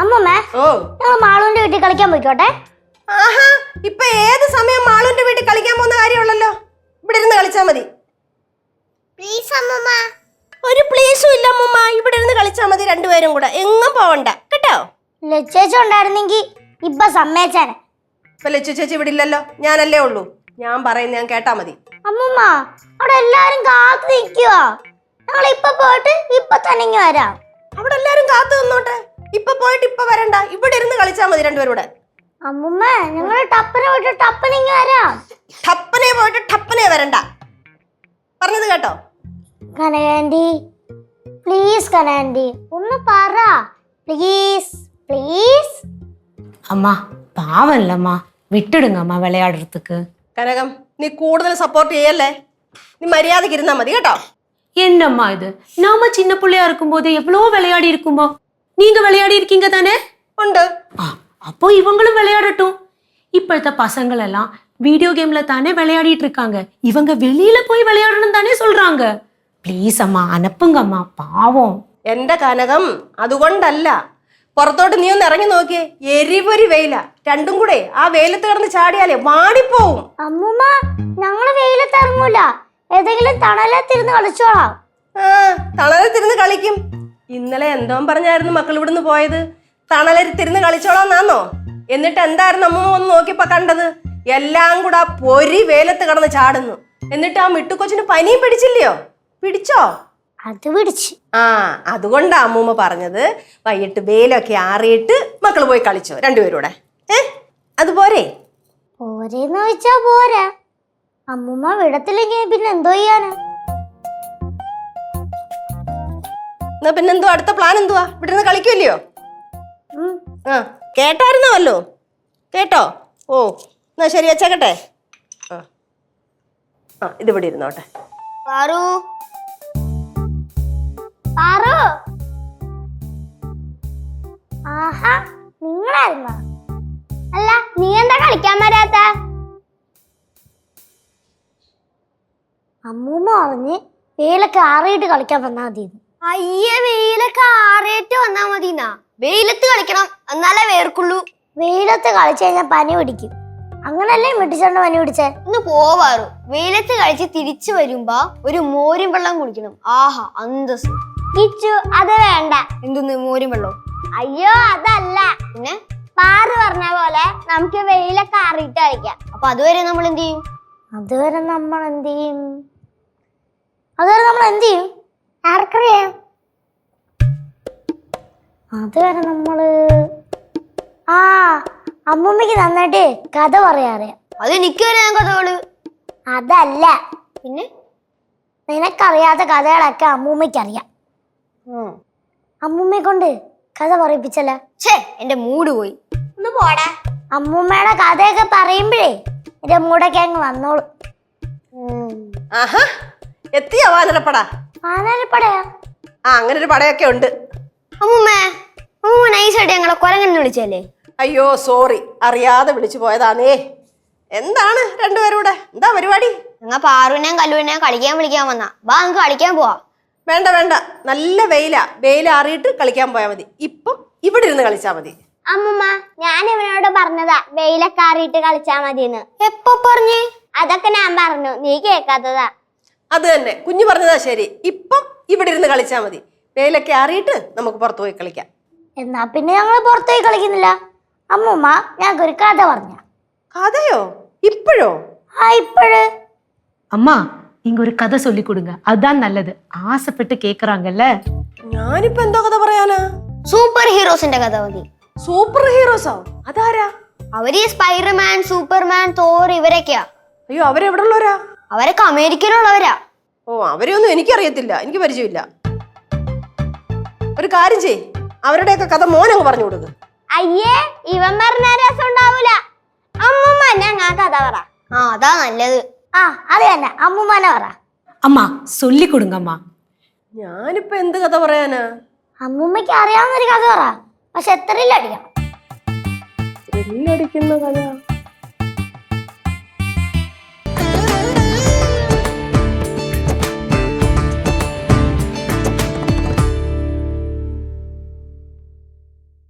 അമ്മമ്മ ഞങ്ങൾ മാളുവിന്റെ വീട്ടിൽ കളിക്കാൻ പോയിക്കോട്ടെ. ആഹാ, ഇപ്പൊ ഏത് സമയം മാളുവിന്റെ വീട്ടിൽ കളിക്കാൻ പോകുന്ന കാര്യമുള്ളല്ലോ. ഇവിടെ ഇരുന്ന് കളിച്ചാ മതി. പ്ലീസ് അമ്മമ്മ. ഒരു പ്ലീസും ഇല്ല അമ്മമ്മ, ഇവിടെ ഇരുന്ന് കളിച്ചാ മതി രണ്ടുപേരും കൂടെ, എങ്ങും പോവണ്ട കേട്ടോ. ലച്ചേച്ചി ഉണ്ടായിരുന്നെങ്കി ഇപ്പൊ സമ്മേച്ചാനെ. ഇപ്പൊ ലച്ചു ചേച്ചി ഇവിടെ ഇല്ലല്ലോ, ഞാനല്ലേ ഉള്ളൂ. ഞാൻ പറയുന്നത് ഞാൻ കേട്ടാ മതി. അമ്മമ്മ അവിടെ എല്ലാരും കാത്തു നിൽക്കുവാ. ഞങ്ങൾ ഇപ്പൊ പോയിട്ട് ഇപ്പൊ തന്നെ ഇങ്ങ് വരാം. അവിടെ എല്ലാരും കാത്തു നിന്നോട്ടെ. ഇപ്പൊ പോയിട്ട് ഇപ്പൊ വരണ്ട, ഇവിടെ ഇരുന്ന് കളിച്ചാ മതി രണ്ടുപേരും കൂടെ. അമ്മമ്മ ഞങ്ങൾ ടപ്പനെ പോയിട്ട് ടപ്പനെ ഇങ്ങ് വരാം. ടപ്പനെ പോയിട്ട് ടപ്പനെ വരണ്ട, പറഞ്ഞത് കേട്ടോ. കനകാൻറ്റി പ്ലീസ്, കനകാൻറ്റി ഒന്ന് പറ പ്ലീസ് പ്ലീസ്. அம்மா பாவம் இல்லம்மா, விட்டுடுங்க அம்மா விளையாடுறதுக்கு. കനകം, നീ കൂടുതൽ സപ്പോർട്ട് ചെയ്യല്ലേ. നീ മര്യാദക്ക് ഇരുന്നാ മതി കേട്ടോ. என்னம்மா இது, நாம சின்ன பிள்ளையா இருக்கும்போது எவ்வளோ விளையாடி இருக்குமோ. நீங்க விளையாடி இருக்கீங்க தானே? ഉണ്ട്. அப்போ இவங்களும் விளையாடட்டும். இப்பழத்த பசங்கள் எல்லாம் வீடியோ கேம்ல தானே விளையாடிட்டு இருக்காங்க. இவங்க வெளியில போய் விளையாடணும் தானே சொல்றாங்க. ப்ளீஸ் அம்மா அனுப்புங்க அம்மா, பாவம். എന്റെ കനകം, അതുകൊണ്ടല്ല. പുറത്തോട്ട് നീ ഒന്ന് ഇറങ്ങി നോക്കിയേ, എരിപൊരി വെയില. രണ്ടും കൂടെ ആ വെയിലത്ത് കിടന്ന് ചാടിയാലേ വാടിപ്പോവും. അമ്മൂമ്മ ഞങ്ങള് വെയിലത്ത് ഇറങ്ങൂല, ഏതെങ്കിലും തണലത്തിരുന്ന് കളിച്ചോളാം. ആ, തണലത്തിരുന്ന് കളിക്കും. ഇന്നലെ എന്തോ പറഞ്ഞായിരുന്നു മക്കൾ ഇവിടുന്ന് പോയത്? തണലത്തിരുന്ന് കളിച്ചോളാന്നാന്നോ? എന്നിട്ട് എന്തായിരുന്നു അമ്മൂമ്മ ഒന്ന് നോക്കിയപ്പോ കണ്ടത്? എല്ലാം കൂടെ ആ പൊരി വെയിലത്ത് കിടന്ന് ചാടുന്നു. എന്നിട്ട് ആ മിട്ടുകൊച്ചിന് പനിയും പിടിച്ചില്ലയോ? പിടിച്ചോ? അത് പിടിച്ച്. ആ, അതുകൊണ്ടാ അമ്മൂമ്മ പറഞ്ഞത് വൈകിട്ട് വെയിലൊക്കെ ആറിയിട്ട് മക്കള് പോയി കളിച്ചോ രണ്ടുപേരൂടെ. അതുപോരെ? പോരെന്ന് ചോദിച്ചാ പോരാ. അമ്മൂമ്മ വിടത്തില്ലെങ്കിൽ പിന്നെ എന്തോ ചെയ്യാനാ? എന്നാ പിന്നെന്തോ അടുത്ത പ്ലാൻ എന്തുവാ? ഇവിടെ നിന്ന് കളിക്കുമല്ലയോ? ആ, കേട്ടായിരുന്നോ? കേട്ടോ? ഓ, എന്നാ ശരി, വെച്ചേക്കട്ടെ. ആ, ഇതിവിടെ ഇരുന്നോട്ടെ. ആഹാ, നിങ്ങളായിരുന്നോ? അല്ല, നീ എന്താ കളിക്കാൻ വരാത്ത? അമ്മൂമ്മ പറഞ്ഞ് വെയിലൊക്കെ ആറിയിട്ട് കളിക്കാൻ വന്നാ മതി. അയ്യേ, വെയിലൊക്കെ ആറിയിട്ട് വന്നാ മതിന്നാ? വെയിലത്ത് കളിക്കണം, എന്നാലേ വേർക്കുള്ളൂ. വെയിലത്ത് കളിച്ചു കഴിഞ്ഞാൽ പനി പിടിക്കും. അങ്ങനല്ലേ മിട്ടിച്ചോണ്ട് പനി പിടിച്ചേ? ഒന്ന് പോവാറു. വെയിലത്ത് കളിച്ച് തിരിച്ചു വരുമ്പോ ഒരു മോരും വെള്ളം കുടിക്കണം. ആഹാ, അന്തസ്. കിച്ചു, അത് വേണ്ട. എന്തൊന്ന് മോരും വെള്ളം? അയ്യോ, അതല്ല. പിന്നെ പാറ് പറഞ്ഞ പോലെ നമുക്ക് വെയിലൊക്കെ ആറിയിട്ട് കളിക്കാം. അപ്പൊ അതുവരെ നമ്മൾ എന്ത് ചെയ്യും? അതുവരെ നമ്മൾ എന്ത് ചെയ്യും? ആർക്കറിയാം? അതുവരെ നമ്മള് അമ്മൂമ്മക്ക് നന്നായിട്ട് കഥ പറയാറിയാം. അത് എനിക്ക് അറിയാൻ കഥകള്. അതല്ല, പിന്നെ നിനക്കറിയാത്ത കഥകളൊക്കെ അമ്മൂമ്മയ്ക്കറിയാം. അമ്മൂമ്മയെ കൊണ്ട് കഥ പറയിപ്പിച്ചല്ല. ഛേ, എന്റെ മൂഡ് പോയി. ഒന്ന് പോടാ. അമ്മൂമ്മയുടെ കഥയൊക്കെ പറയുമ്പോഴേ എന്റെ മൂടൊക്കെ അങ്ങ് വന്നോളൂ. ആഹാ, എത്തിയാ വാനരപ്പട? വാനരപ്പടയാ? ആ, അങ്ങനെ ഒരു പടയൊക്കെ ഉണ്ട്. അമ്മൂമ്മേ, അമ്മൂമ്മ നൈസായിട്ട് ഞങ്ങളെ കൊരങ്ങനെ വിളിച്ചല്ലേ? അയ്യോ സോറി, അറിയാതെ വിളിച്ചു പോയതാണേ. എന്താണ് രണ്ടുപേരും കൂടെ? എന്താ പരിപാടി? ഞങ്ങൾ പാറുവിനെയും കല്ലുവിനെയും കളിക്കാൻ വിളിക്കാൻ വന്നാ. വാ, നമുക്ക് കളിക്കാൻ പോവാ. വേണ്ട വേണ്ട, നല്ല വെയിലാ. വെയിലാറിയിട്ട് കളിക്കാൻ പോയാൽ മതി. ഇപ്പം ഇവിടെ ഇരുന്ന് കളിച്ചാ മതി. അമ്മൂമ്മ, ഞാൻ ഇവനോട് പറഞ്ഞതാ വെയിലൊക്കെ ആറിയിട്ട് കളിച്ചാ മതിന്ന്. എപ്പോ പറഞ്ഞേ? അതൊക്കെ ഞാൻ പറഞ്ഞു, നീ കേൾക്കാത്തതാ. അത് തന്നെ, കുഞ്ഞു പറഞ്ഞതാ ശരി. ഇപ്പം ഇവിടെ ഇരുന്ന് കളിച്ചാ മതി. വെയിലൊക്കെ ആറിയിട്ട് നമുക്ക് പുറത്തു പോയി കളിക്കാം. എന്നാ പിന്നെ ഞങ്ങൾ പുറത്തു പോയി കളിക്കുന്നില്ല. അമ്മൂമ്മ ഞങ്ങൾക്കൊരു കഥ പറഞ്ഞ. കഥയോ? ഇപ്പോഴോ? ഇപ്പോഴ്. அம்மா நீங்க ஒரு கதை சொல்லி கொடுங்க, அதான் நல்லது. ஆசைப்பட்டு கேக்குறாங்கல்ல. ഞാനിപ്പോ എന്തോ കഥ പറയാനാ? സൂപ്പർ ഹീറോസിന്റെ കഥ മതി. സൂപ്പർ ഹീറോസോ? അതാരാ? അവര് സ്പൈഡർമാൻ, സൂപ്പർമാൻ, തോർ ഇവരൊക്കെയാ. അയ്യോ, അവരെവിടെ ഉള്ളവരാ? അവരൊക്കെ അമേരിക്കയിലുള്ളവരാ. ഓ, അവരെയൊന്നും എനിക്കറിയത്തില്ല, എനിക്ക് പരിചയമില്ല. ഒരു കാര്യം ചെയ്, അവരുടെയൊക്കെ കഥ മോനങ്ങ് പറഞ്ഞു കൊടുക്ക്. അയ്യേ, ഇവൻ പറഞ്ഞ രസം ഉണ്ടാവൂല. അമ്മൂമ്മ ഞങ്ങ കഥ പറ. അതാ നല്ലത്. അത് തന്നെ, അമ്മൂമ്മനെ പറ. அம்மா சொல்லி கொடுங்க அம்மா. ഞാനിപ്പോ എന്ത് കഥ പറയാനാ? അമ്മൂമ്മയ്ക്ക് അറിയാവുന്നൊരു കഥ പറ, പക്ഷെ എത്രയിലടിക്കണം? ത്രില്ലടിക്കുന്ന കഥ.